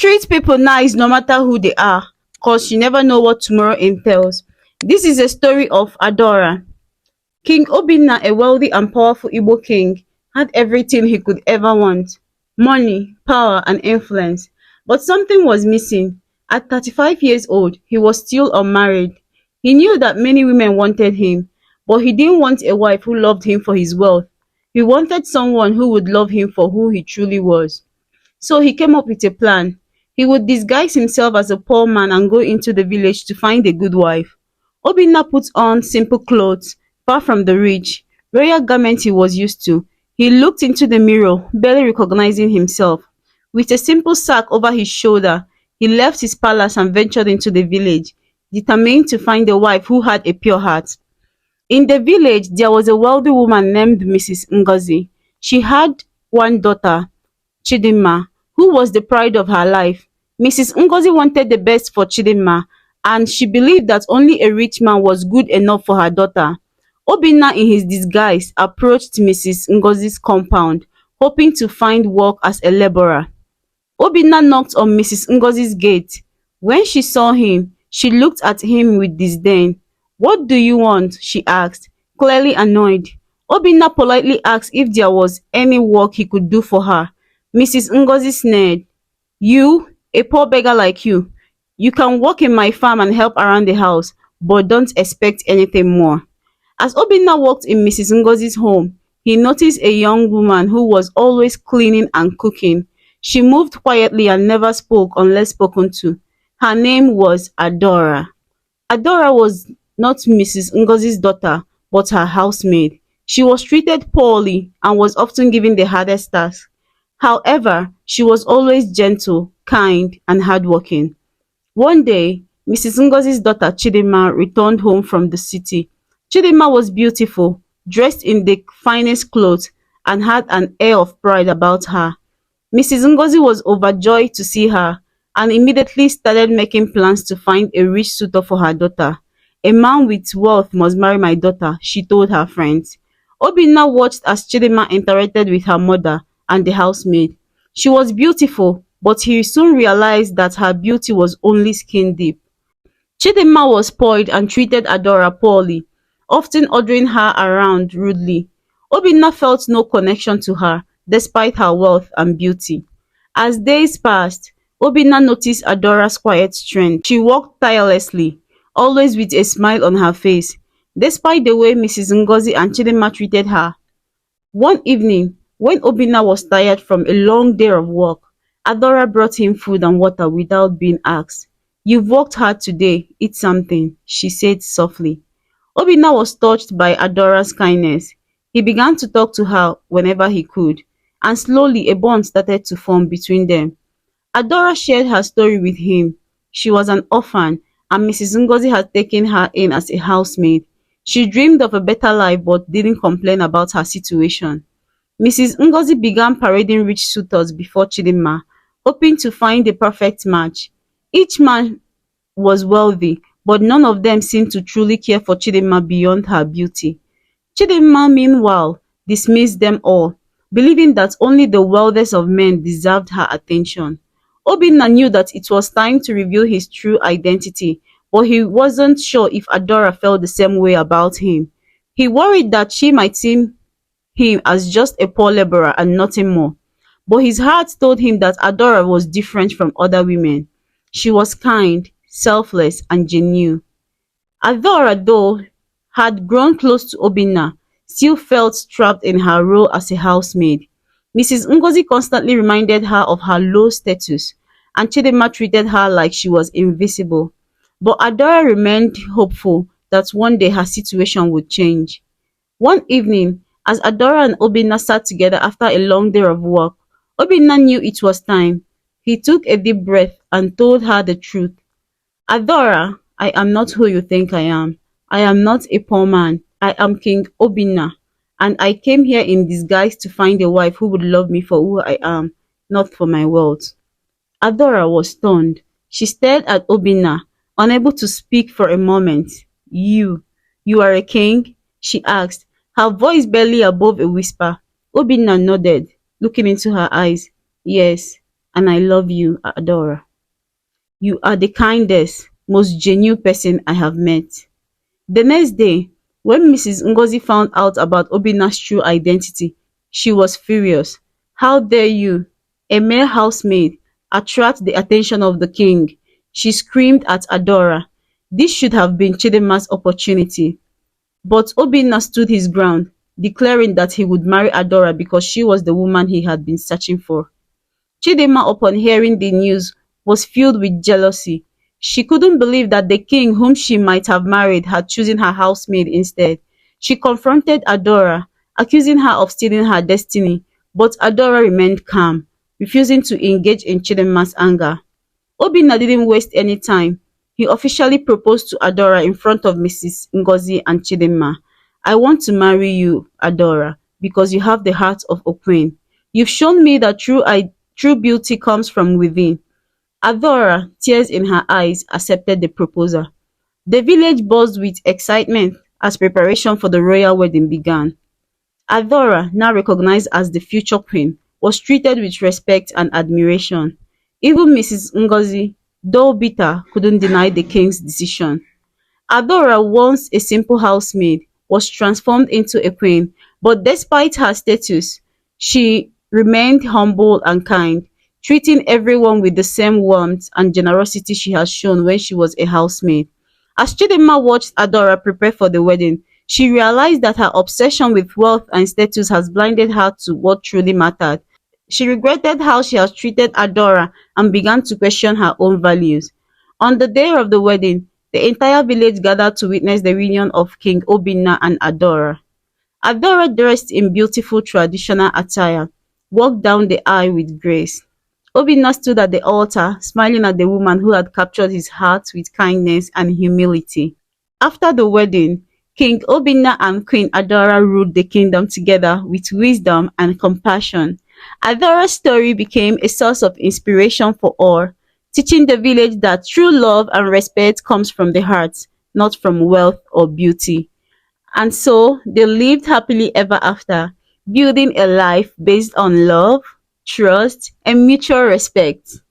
Treat people nice no matter who they are, cause you never know what tomorrow entails. This is a story of Adora. King Obinna, a wealthy and powerful Igbo king, had everything he could ever want: money, power, and influence. But something was missing. At 35 years old, he was still unmarried. He knew that many women wanted him, but he didn't want a wife who loved him for his wealth. He wanted someone who would love him for who he truly was. So he came up with a plan. He would disguise himself as a poor man and go into the village to find a good wife. Obinna put on simple clothes, far from the rich, royal garments he was used to. He looked into the mirror, barely recognizing himself. With a simple sack over his shoulder, he left his palace and ventured into the village, determined to find a wife who had a pure heart. In the village, there was a wealthy woman named Mrs. Ngozi. She had one daughter, Chidinma, who was the pride of her life. Mrs. Ngozi wanted the best for Chidinma, and she believed that only a rich man was good enough for her daughter. Obinna, in his disguise, approached Mrs. Ngozi's compound, hoping to find work as a laborer. Obinna knocked on Mrs. Ngozi's gate. When she saw him, she looked at him with disdain. "What do you want?" she asked, clearly annoyed. Obinna politely asked if there was any work he could do for her. Mrs. Ngozi sneered. "You, a poor beggar like you. You can work in my farm and help around the house, but don't expect anything more." As Obinna walked in Mrs. Ngozi's home, he noticed a young woman who was always cleaning and cooking. She moved quietly and never spoke unless spoken to. Her name was Adora. Adora was not Mrs. Ngozi's daughter, but her housemaid. She was treated poorly and was often given the hardest task. However, she was always gentle, kind, and hardworking. One day, Mrs. Ngozi's daughter Chidinma returned home from the city. Chidinma was beautiful, dressed in the finest clothes, and had an air of pride about her. Mrs. Ngozi was overjoyed to see her and immediately started making plans to find a rich suitor for her daughter. "A man with wealth must marry my daughter," she told her friends. Obinna watched as Chidinma interacted with her mother and the housemaid. She was beautiful, but he soon realized that her beauty was only skin deep. Chidinma was spoiled and treated Adora poorly, often ordering her around rudely. Obinna felt no connection to her, despite her wealth and beauty. As days passed, Obinna noticed Adora's quiet strength. She worked tirelessly, always with a smile on her face, despite the way Mrs. Ngozi and Chidinma treated her. One evening, when Obinna was tired from a long day of work, Adora brought him food and water without being asked. "You've worked hard today, eat something," she said softly. Obinna was touched by Adora's kindness. He began to talk to her whenever he could, and slowly a bond started to form between them. Adora shared her story with him. She was an orphan, and Mrs. Ngozi had taken her in as a housemaid. She dreamed of a better life but didn't complain about her situation. Mrs. Ngozi began parading rich suitors before Chidinma, hoping to find the perfect match. Each man was wealthy, but none of them seemed to truly care for Chidinma beyond her beauty. Chidinma, meanwhile, dismissed them all, believing that only the wealthiest of men deserved her attention. Obinna knew that it was time to reveal his true identity, but he wasn't sure if Adora felt the same way about him. He worried that she might see him as just a poor laborer and nothing more. But his heart told him that Adora was different from other women. She was kind, selfless, and genuine. Adora, though had grown close to Obinna, still felt trapped in her role as a housemaid. Mrs. Ngozi constantly reminded her of her low status, and Chidinma treated her like she was invisible. But Adora remained hopeful that one day her situation would change. One evening, as Adora and Obinna sat together after a long day of work, Obinna knew it was time. He took a deep breath and told her the truth. "Adora, I am not who you think I am. I am not a poor man. I am King Obinna, and I came here in disguise to find a wife who would love me for who I am, not for my wealth." Adora was stunned. She stared at Obinna, unable to speak for a moment. You are a king?" she asked, her voice barely above a whisper. Obinna nodded, looking into her eyes. "Yes." and I love you, Adora. You are the kindest, most genuine person I have met. The next day, when Mrs. Ngozi found out about Obinna's true identity, she was furious. How dare you, a mere housemaid, attract the attention of the king? She screamed at Adora. This should have been Chidinma's opportunity. But Obinna stood his ground, declaring that he would marry Adora because she was the woman he had been searching for. Chidinma, upon hearing the news, was filled with jealousy. She couldn't believe that the king whom she might have married had chosen her housemaid instead. She confronted Adora, accusing her of stealing her destiny, but Adora remained calm, refusing to engage in Chidinma's anger. Obinna didn't waste any time. He officially proposed to Adora in front of Mrs. Ngozi and Chidinma. I want to marry you, Adora, because you have the heart of a queen. You've shown me that true beauty comes from within. Adora, tears in her eyes, accepted the proposal. The village buzzed with excitement as preparation for the royal wedding began. Adora, now recognized as the future queen, was treated with respect and admiration. Even Mrs. Ngozi, though bitter, couldn't deny the king's decision. Adora, once a simple housemaid, was transformed into a queen, but despite her status, she remained humble and kind, treating everyone with the same warmth and generosity she had shown when she was a housemaid. As Chidinma watched Adora prepare for the wedding, she realized that her obsession with wealth and status has blinded her to what truly mattered. She regretted how she had treated Adora and began to question her own values. On the day of the wedding, the entire village gathered to witness the reunion of King Obinna and Adora. Adora, dressed in beautiful traditional attire, walked down the aisle with grace. Obinna stood at the altar, smiling at the woman who had captured his heart with kindness and humility. After the wedding, King Obinna and Queen Adora ruled the kingdom together with wisdom and compassion. Adora's story became a source of inspiration for all, teaching the village that true love and respect comes from the heart, not from wealth or beauty. And so they lived happily ever after, building a life based on love, trust, and mutual respect.